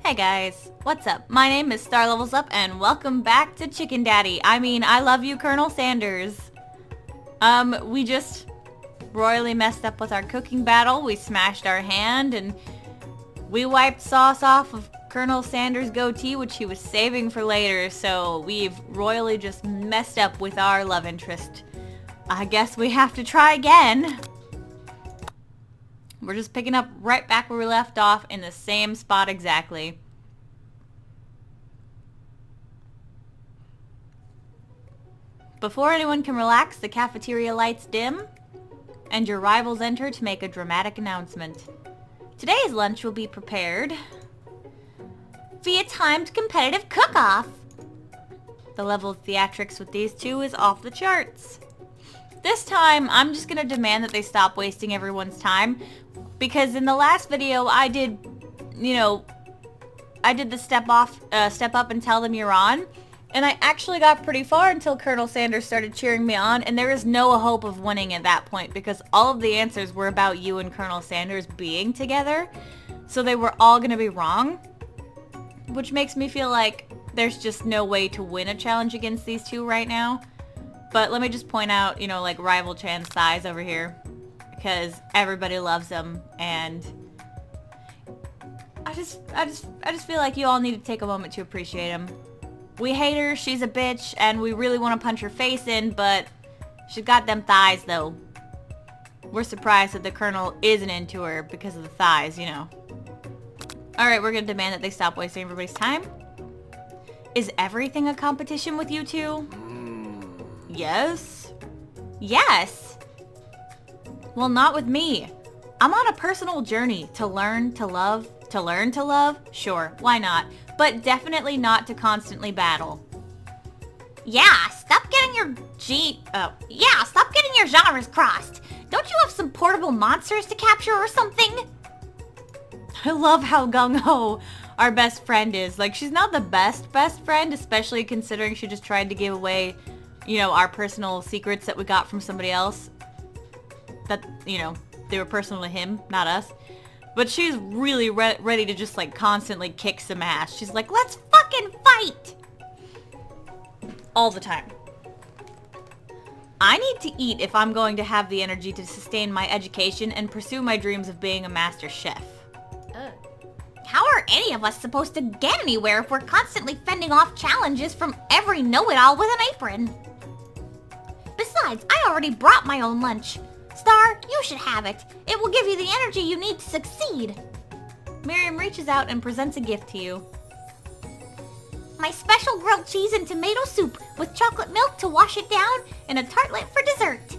Hey guys, what's up? My name is Star Levels Up and welcome back to Chicken Daddy. I love you, Colonel Sanders. We just royally messed up with our cooking battle. We smashed our hand and we wiped sauce off of Colonel Sanders' goatee, which he was saving for later, so we've royally just messed up with our love interest. I guess we have to try again. We're just picking up right back where we left off in the same spot exactly. Before anyone can relax, the cafeteria lights dim, and your rivals enter to make a dramatic announcement. Today's lunch will be prepared via timed competitive cook-off. The level of theatrics with these two is off the charts. This time, I'm just gonna demand that they stop wasting everyone's time, because in the last video, I did the step up and tell them you're on, and I actually got pretty far until Colonel Sanders started cheering me on, and there is no hope of winning at that point, because all of the answers were about you and Colonel Sanders being together, so they were all gonna be wrong, which makes me feel like there's just no way to win a challenge against these two right now. But let me just point out, like Rival Chan's thighs over here, because everybody loves them, and I just feel like you all need to take a moment to appreciate him. We hate her, she's a bitch, and we really want to punch her face in, but she's got them thighs, though. We're surprised that the Colonel isn't into her because of the thighs, Alright, we're gonna demand that they stop wasting everybody's time. Is everything a competition with you two? Yes? Yes! Well, not with me. I'm on a personal journey to learn to love. To learn to love? Sure, why not? But definitely not to constantly battle. Yeah, stop getting your genres crossed. Don't you have some portable monsters to capture or something? I love how gung-ho our best friend is. Like, she's not the best friend, especially considering she just tried to give away, our personal secrets that we got from somebody else. That, they were personal to him, not us. But she's really ready to just, constantly kick some ass. She's like, let's fucking fight! All the time. I need to eat if I'm going to have the energy to sustain my education and pursue my dreams of being a master chef. How are any of us supposed to get anywhere if we're constantly fending off challenges from every know-it-all with an apron? Besides, I already brought my own lunch. Star, you should have it. It will give you the energy you need to succeed. Miriam reaches out and presents a gift to you. My special grilled cheese and tomato soup with chocolate milk to wash it down and a tartlet for dessert.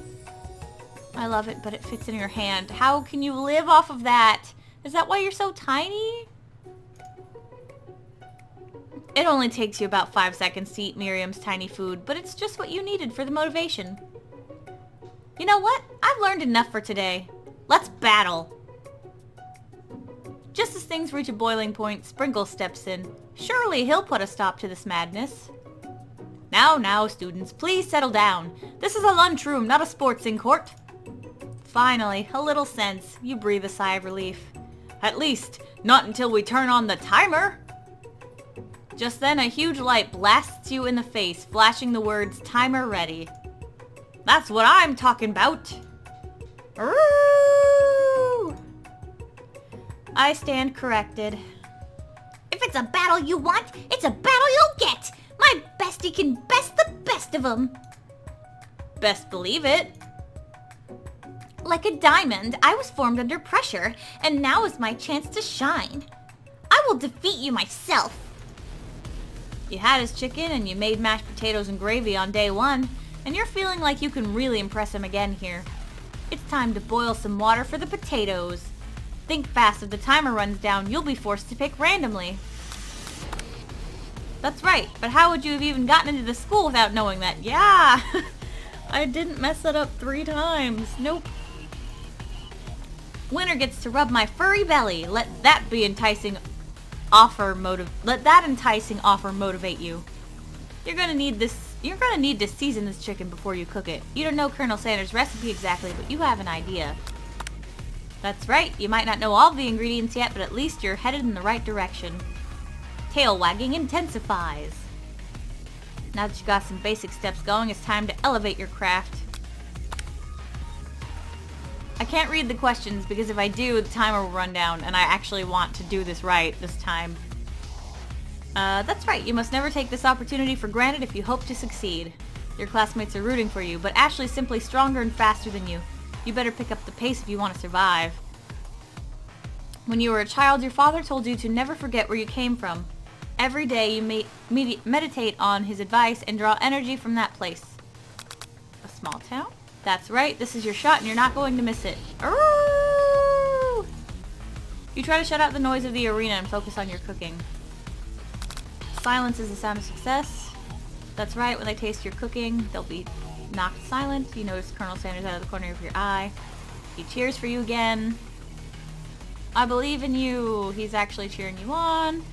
I love it, but it fits in your hand. How can you live off of that? Is that why you're so tiny? It only takes you about 5 seconds to eat Miriam's tiny food, but it's just what you needed for the motivation. You know what? I've learned enough for today. Let's battle. Just as things reach a boiling point, Sprinkle steps in. Surely he'll put a stop to this madness. Now, students, please settle down. This is a lunchroom, not a sportsing court. Finally, a little sense. You breathe a sigh of relief. At least, not until we turn on the timer. Just then, a huge light blasts you in the face, flashing the words, timer ready. That's what I'm talking about. Ooh. I stand corrected. If it's a battle you want, it's a battle you'll get. My bestie can best the best of them. Best believe it. Like a diamond, I was formed under pressure, and now is my chance to shine. I will defeat you myself. You had his chicken and you made mashed potatoes and gravy on day one, and you're feeling like you can really impress him again here. It's time to boil some water for the potatoes. Think fast, if the timer runs down, you'll be forced to pick randomly. That's right, but how would you have even gotten into the school without knowing that? Yeah, I didn't mess that up 3 times. Nope. Winner gets to rub my furry belly. Let that enticing offer motivate you. You're gonna need to season this chicken before you cook it. You don't know Colonel Sanders' recipe exactly, but you have an idea. That's right, you might not know all of the ingredients yet, but at least you're headed in the right direction. Tail wagging intensifies. Now that you got some basic steps going, it's time to elevate your craft. I can't read the questions because if I do, the timer will run down, and I actually want to do this right this time. That's right, you must never take this opportunity for granted if you hope to succeed. Your classmates are rooting for you, but Ashley's simply stronger and faster than you. You better pick up the pace if you want to survive. When you were a child, your father told you to never forget where you came from. Every day you meditate on his advice and draw energy from that place. A small town? That's right, this is your shot and you're not going to miss it. Arroo! You try to shut out the noise of the arena and focus on your cooking. Silence is the sound of success. That's right, when they taste your cooking, they'll be knocked silent. You notice Colonel Sanders out of the corner of your eye. He cheers for you again. I believe in you. He's actually cheering you on.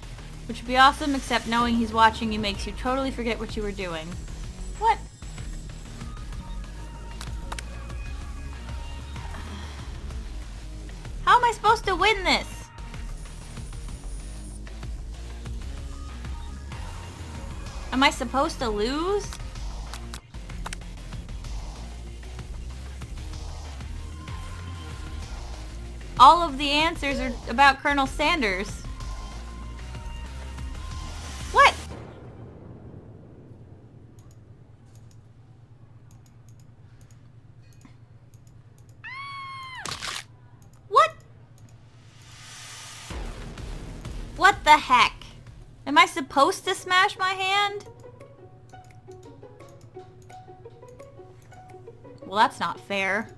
Which would be awesome, except knowing he's watching you makes you totally forget what you were doing. What? How am I supposed to win this? Am I supposed to lose? All of the answers are about Colonel Sanders. What? What? What the heck? Am I supposed to smash my hand? Well, that's not fair.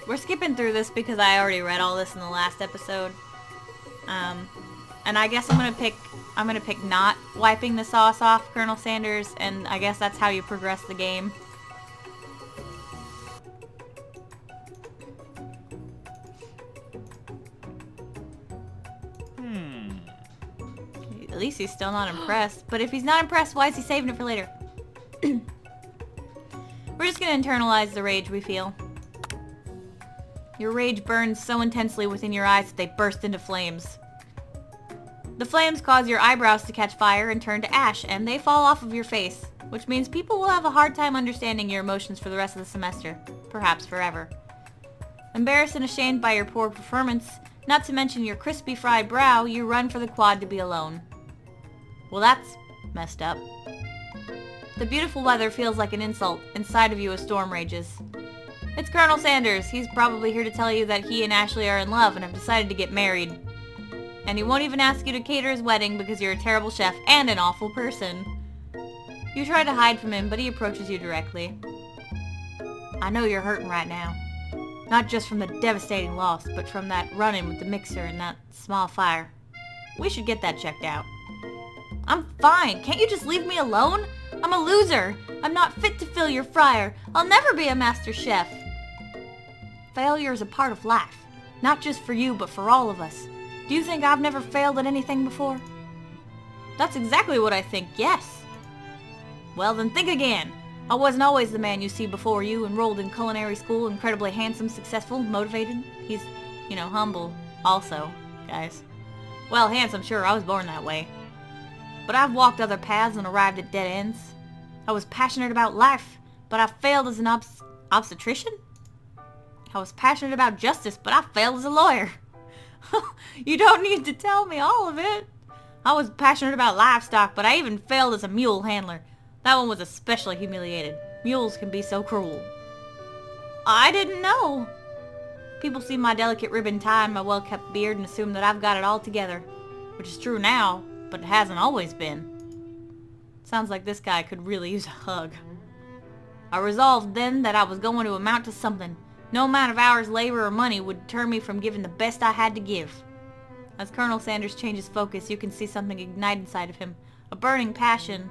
We're skipping through this because I already read all this in the last episode. And I guess I'm gonna pick not wiping the sauce off Colonel Sanders, and I guess that's how you progress the game. At least he's still not impressed. But if he's not impressed, why is he saving it for later? We're just gonna internalize the rage we feel. Your rage burns so intensely within your eyes that they burst into flames. The flames cause your eyebrows to catch fire and turn to ash, and they fall off of your face, which means people will have a hard time understanding your emotions for the rest of the semester, perhaps forever. Embarrassed and ashamed by your poor performance, not to mention your crispy fried brow, you run for the quad to be alone. Well, that's messed up. The beautiful weather feels like an insult. Inside of you a storm rages. It's Colonel Sanders. He's probably here to tell you that he and Ashley are in love and have decided to get married. And he won't even ask you to cater his wedding because you're a terrible chef and an awful person. You try to hide from him, but he approaches you directly. I know you're hurting right now. Not just from the devastating loss, but from that run-in with the mixer and that small fire. We should get that checked out. I'm fine. Can't you just leave me alone? I'm a loser. I'm not fit to fill your fryer. I'll never be a master chef. Failure is a part of life. Not just for you, but for all of us. Do you think I've never failed at anything before? That's exactly what I think, yes. Well, then think again. I wasn't always the man you see before you, enrolled in culinary school, incredibly handsome, successful, motivated. He's, humble also, guys. Well, handsome, sure, I was born that way. But I've walked other paths and arrived at dead ends. I was passionate about life, but I failed as an obstetrician? I was passionate about justice, but I failed as a lawyer. You don't need to tell me all of it. I was passionate about livestock, but I even failed as a mule handler. That one was especially humiliated. Mules can be so cruel. I didn't know. People see my delicate ribbon tie and my well-kept beard and assume that I've got it all together. Which is true now, but it hasn't always been. Sounds like this guy could really use a hug. I resolved then that I was going to amount to something. No amount of hours, labor, or money would deter me from giving the best I had to give. As Colonel Sanders changes focus, you can see something ignite inside of him. A burning passion.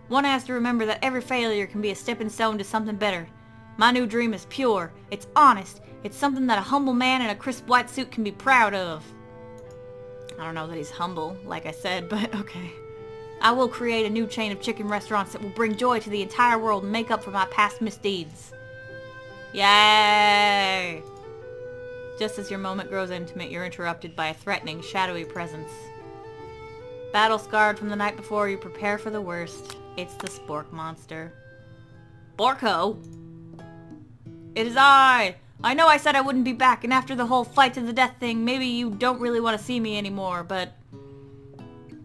One has to remember that every failure can be a stepping stone to something better. My new dream is pure. It's honest. It's something that a humble man in a crisp white suit can be proud of. I don't know that he's humble, like I said, but okay. I will create a new chain of chicken restaurants that will bring joy to the entire world and make up for my past misdeeds. Yay! Just as your moment grows intimate, you're interrupted by a threatening, shadowy presence. Battle scarred from the night before, you prepare for the worst. It's the Spork monster. Borko? It is I! I know I said I wouldn't be back, and after the whole fight to the death thing, maybe you don't really want to see me anymore, but...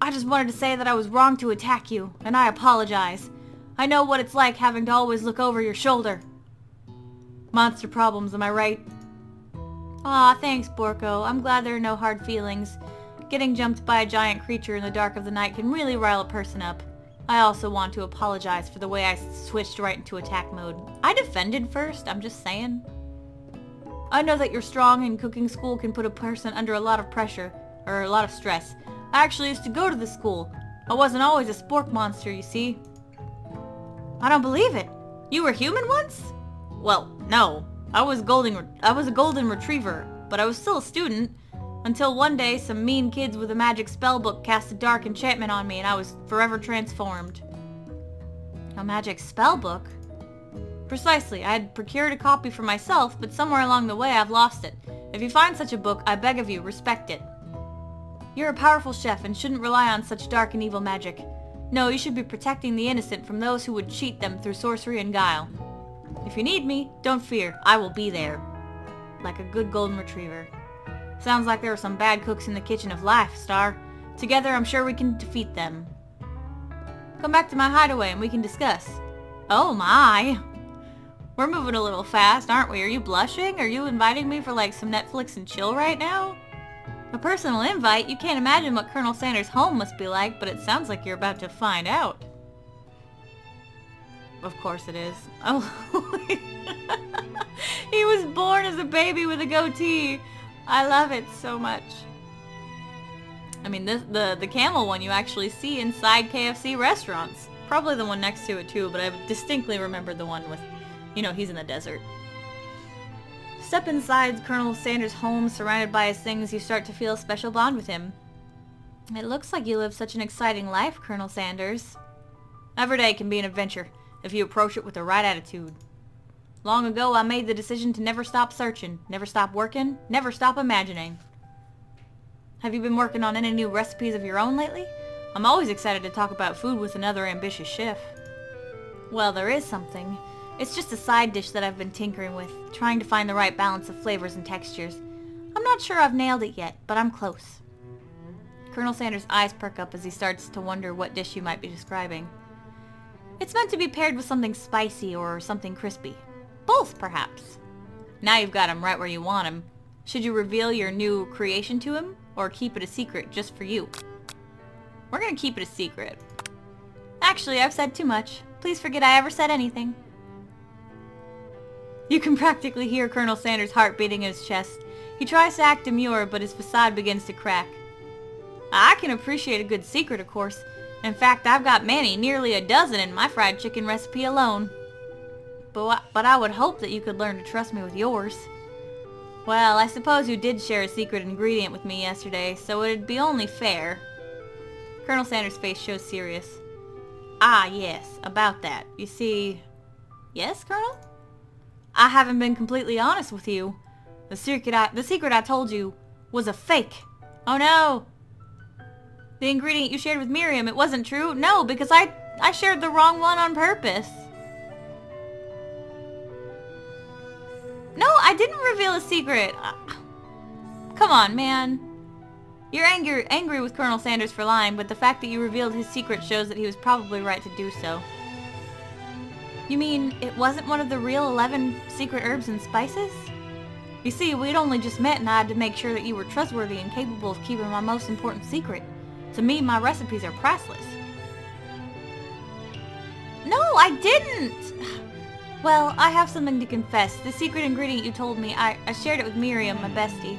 I just wanted to say that I was wrong to attack you, and I apologize. I know what it's like having to always look over your shoulder. Monster problems, am I right? Aw, thanks, Borko. I'm glad there are no hard feelings. Getting jumped by a giant creature in the dark of the night can really rile a person up. I also want to apologize for the way I switched right into attack mode. I defended first, I'm just saying. I know that you're strong and cooking school can put a person under a lot of pressure, or a lot of stress. I actually used to go to the school. I wasn't always a spork monster, you see. I don't believe it. You were human once? Well, no. I was a golden retriever, but I was still a student. Until one day, some mean kids with a magic spell book cast a dark enchantment on me and I was forever transformed. A magic spell book? Precisely. I had procured a copy for myself, but somewhere along the way I've lost it. If you find such a book, I beg of you, respect it. You're a powerful chef and shouldn't rely on such dark and evil magic. No, you should be protecting the innocent from those who would cheat them through sorcery and guile. If you need me, don't fear. I will be there. Like a good golden retriever. Sounds like there are some bad cooks in the kitchen of life, Star. Together, I'm sure we can defeat them. Come back to my hideaway and we can discuss. Oh my! We're moving a little fast, aren't we? Are you blushing? Are you inviting me for like some Netflix and chill right now? A personal invite? You can't imagine what Colonel Sanders' home must be like, but it sounds like you're about to find out. Of course it is. Oh, he was born as a baby with a goatee. I love it so much. I mean, the camel one you actually see inside KFC restaurants. Probably the one next to it too, but I distinctly remember the one with, you know, he's in the desert. Step inside Colonel Sanders' home, surrounded by his things, you start to feel a special bond with him. It looks like you live such an exciting life, Colonel Sanders. Every day can be an adventure, if you approach it with the right attitude. Long ago, I made the decision to never stop searching, never stop working, never stop imagining. Have you been working on any new recipes of your own lately? I'm always excited to talk about food with another ambitious chef. Well, there is something. It's just a side dish that I've been tinkering with, trying to find the right balance of flavors and textures. I'm not sure I've nailed it yet, but I'm close. Colonel Sanders' eyes perk up as he starts to wonder what dish you might be describing. It's meant to be paired with something spicy or something crispy. Both, perhaps. Now you've got him right where you want him. Should you reveal your new creation to him, or keep it a secret just for you? We're gonna keep it a secret. Actually, I've said too much. Please forget I ever said anything. You can practically hear Colonel Sanders' heart beating in his chest. He tries to act demure, but his facade begins to crack. I can appreciate a good secret, of course. In fact, I've got many, nearly a dozen in my fried chicken recipe alone. But I would hope that you could learn to trust me with yours. Well, I suppose you did share a secret ingredient with me yesterday, so it'd be only fair. Colonel Sanders' face shows serious. Ah, yes, about that. You see... Yes, Colonel? I haven't been completely honest with you. The secret I told you was a fake. Oh no! The ingredient you shared with Miriam, it wasn't true. No, because I shared the wrong one on purpose. No, I didn't reveal a secret. Come on, man. You're angry with Colonel Sanders for lying, but the fact that you revealed his secret shows that he was probably right to do so. You mean it wasn't one of the real 11 secret herbs and spices? You see, we'd only just met and I had to make sure that you were trustworthy and capable of keeping my most important secret. To me, my recipes are priceless. No, I didn't! Well, I have something to confess. The secret ingredient you told me, I shared it with Miriam, my bestie.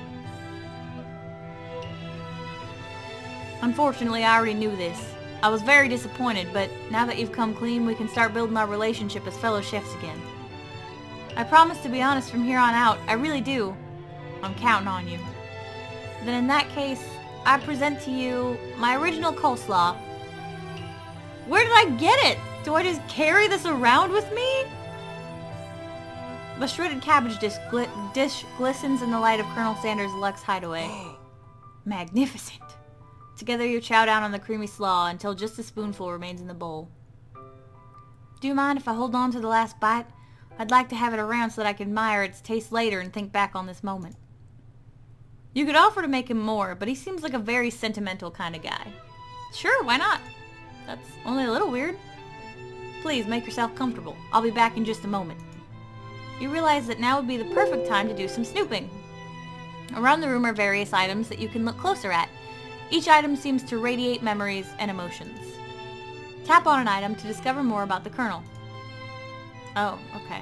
Unfortunately, I already knew this. I was very disappointed, but now that you've come clean, we can start building our relationship as fellow chefs again. I promise to be honest from here on out. I really do. I'm counting on you. Then in that case, I present to you my original coleslaw. Where did I get it? Do I just carry this around with me? The shredded cabbage dish glistens in the light of Colonel Sanders' Lux hideaway. Magnificent. Together you chow down on the creamy slaw until just a spoonful remains in the bowl. Do you mind if I hold on to the last bite? I'd like to have it around so that I can admire its taste later and think back on this moment. You could offer to make him more, but he seems like a very sentimental kind of guy. Sure, why not? That's only a little weird. Please, make yourself comfortable. I'll be back in just a moment. You realize that now would be the perfect time to do some snooping. Around the room are various items that you can look closer at. Each item seems to radiate memories and emotions. Tap on an item to discover more about the Colonel. Oh, okay.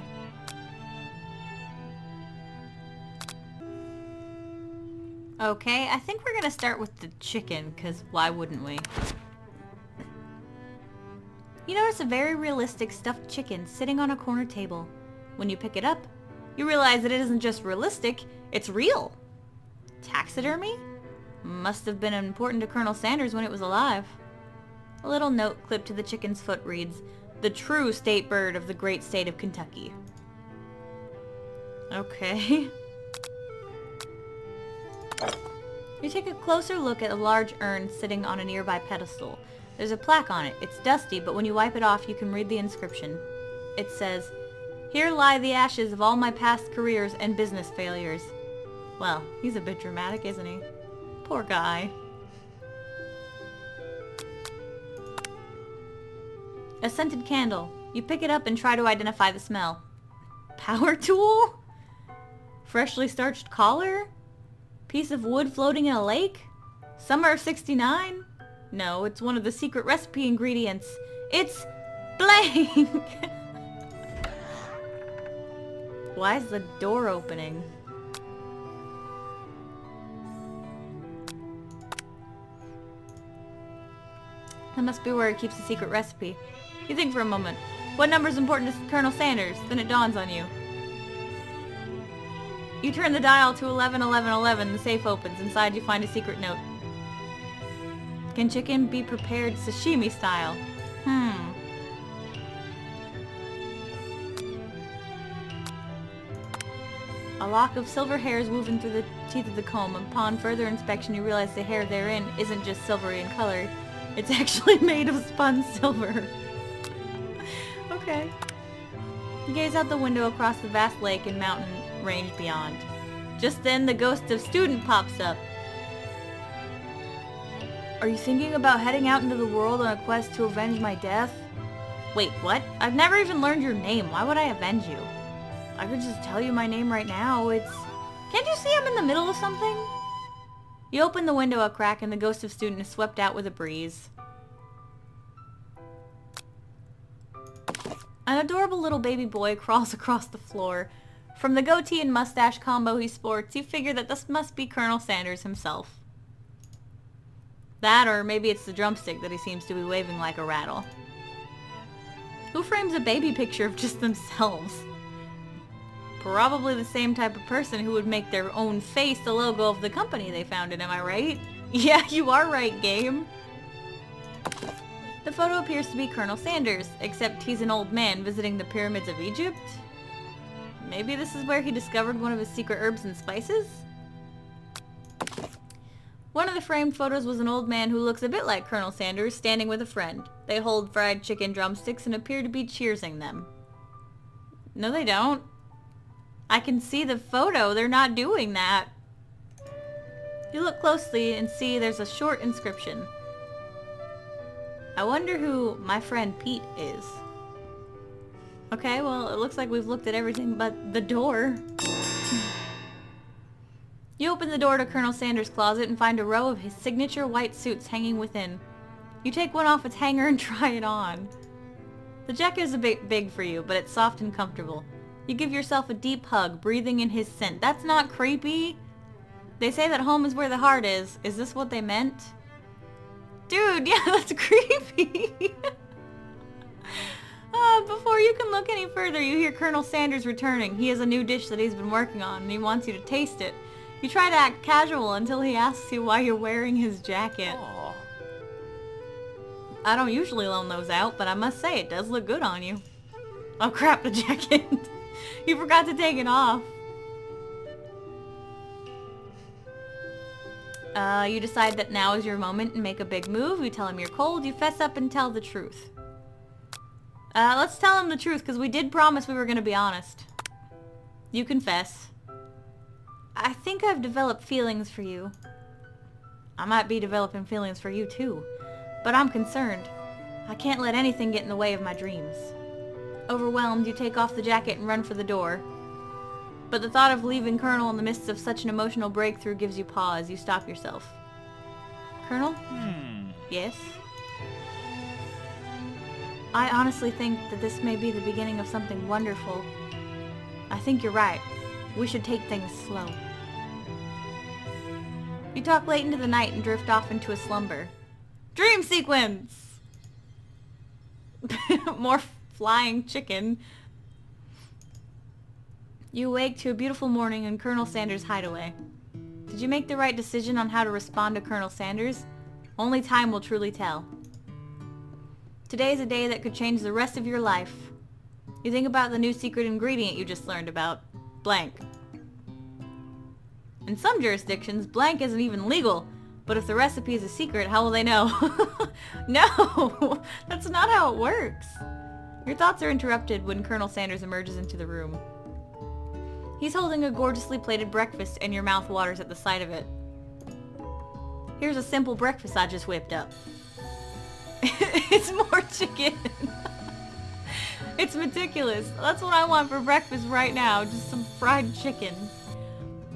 Okay, I think we're gonna start with the chicken, because why wouldn't we? You notice a very realistic stuffed chicken sitting on a corner table. When you pick it up, you realize that it isn't just realistic, it's real. Taxidermy? Must have been important to Colonel Sanders when it was alive. A little note clipped to the chicken's foot reads, "The true state bird of the great state of Kentucky." Okay. You take a closer look at a large urn sitting on a nearby pedestal. There's a plaque on it. It's dusty, but when you wipe it off, you can read the inscription. It says, "Here lie the ashes of all my past careers and business failures." Well, he's a bit dramatic, isn't he? Poor guy. A scented candle. You pick it up and try to identify the smell. Power tool? Freshly starched collar? Piece of wood floating in a lake? Summer of '69? No, it's one of the secret recipe ingredients. It's blank! Why is the door opening? That must be where it keeps the secret recipe. You think for a moment. What number is important to Colonel Sanders? Then it dawns on you. You turn the dial to 111111. The safe opens. Inside you find a secret note. Can chicken be prepared sashimi style? A lock of silver hairs woven through the teeth of the comb. Upon further inspection, you realize the hair therein isn't just silvery in color. It's actually made of spun silver. Okay. You gaze out the window across the vast lake and mountain range beyond. Just then, the ghost of Student pops up. Are you thinking about heading out into the world on a quest to avenge my death? Wait, what? I've never even learned your name. Why would I avenge you? I could just tell you my name right now. Can't you see I'm in the middle of something? You open the window a crack and the ghost of Student is swept out with a breeze. An adorable little baby boy crawls across the floor. From the goatee and mustache combo he sports, you figure that this must be Colonel Sanders himself. That, or maybe it's the drumstick that he seems to be waving like a rattle. Who frames a baby picture of just themselves? Probably the same type of person who would make their own face the logo of the company they founded, am I right? Yeah, you are right, game. The photo appears to be Colonel Sanders, except he's an old man visiting the pyramids of Egypt. Maybe this is where he discovered one of his secret herbs and spices? One of the framed photos was an old man who looks a bit like Colonel Sanders standing with a friend. They hold fried chicken drumsticks and appear to be cheersing them. No, they don't. I can see the photo. They're not doing that. You look closely and see there's a short inscription. I wonder who my friend Pete is. Okay, well, it looks like we've looked at everything but the door. You open the door to Colonel Sanders' closet and find a row of his signature white suits hanging within. You take one off its hanger and try it on. The jacket is a bit big for you, but it's soft and comfortable. You give yourself a deep hug, breathing in his scent. That's not creepy. They say that home is where the heart is. Is this what they meant? Dude, yeah, that's creepy. Before you can look any further, you hear Colonel Sanders returning. He has a new dish that he's been working on, and he wants you to taste it. You try to act casual until he asks you why you're wearing his jacket. Aww. I don't usually loan those out, but I must say it does look good on you. Oh crap, the jacket. You forgot to take it off. You decide that now is your moment and make a big move. You tell him you're cold. You fess up and tell the truth. Let's tell him the truth, because we did promise we were going to be honest. You confess. I think I've developed feelings for you. I might be developing feelings for you too, but I'm concerned. I can't let anything get in the way of my dreams. Overwhelmed, you take off the jacket and run for the door. But the thought of leaving Colonel in the midst of such an emotional breakthrough gives you pause. You stop yourself. Colonel? Yes? I honestly think that this may be the beginning of something wonderful. I think you're right. We should take things slow. You talk late into the night and drift off into a slumber. Dream sequence! More flying chicken. You awake to a beautiful morning in Colonel Sanders' hideaway. Did you make the right decision on how to respond to Colonel Sanders? Only time will truly tell. Today is a day that could change the rest of your life. You think about the new secret ingredient you just learned about. Blank. In some jurisdictions, blank isn't even legal. But if the recipe is a secret, how will they know? No! That's not how it works. Your thoughts are interrupted when Colonel Sanders emerges into the room. He's holding a gorgeously plated breakfast and your mouth waters at the sight of it. Here's a simple breakfast I just whipped up. It's more chicken. It's meticulous. That's what I want for breakfast right now. Just some fried chicken.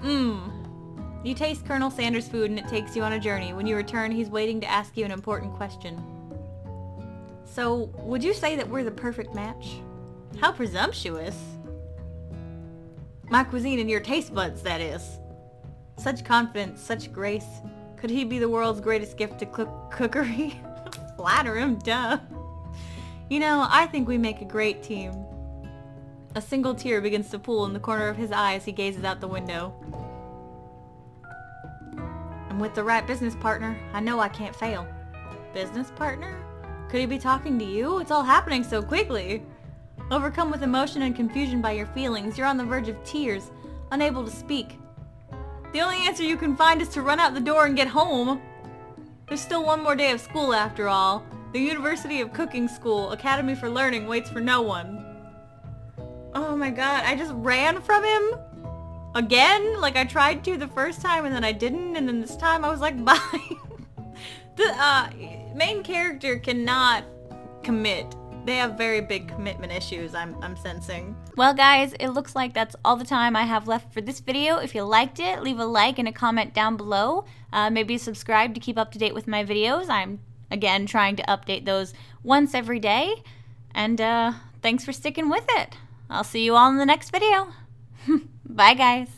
You taste Colonel Sanders' food and it takes you on a journey. When you return, he's waiting to ask you an important question. So, would you say that we're the perfect match? How presumptuous. My cuisine and your taste buds, that is. Such confidence, such grace. Could he be the world's greatest gift to cookery? Flatter him, duh. You know, I think we make a great team. A single tear begins to pool in the corner of his eye as he gazes out the window. And with the right business partner, I know I can't fail. Business partner? Could he be talking to you? It's all happening so quickly. Overcome with emotion and confusion by your feelings, you're on the verge of tears, unable to speak. The only answer you can find is to run out the door and get home. There's still one more day of school after all. The University of Cooking School, Academy for Learning, waits for no one. Oh my god, I just ran from him? Again? Like I tried to the first time and then I didn't, and then this time I was like, bye. The main character cannot commit. They have very big commitment issues, I'm sensing. Well guys, it looks like that's all the time I have left for this video. If you liked it, leave a like and a comment down below. Maybe subscribe to keep up to date with my videos. I'm, again, trying to update those once every day. And thanks for sticking with it. I'll see you all in the next video. Bye guys.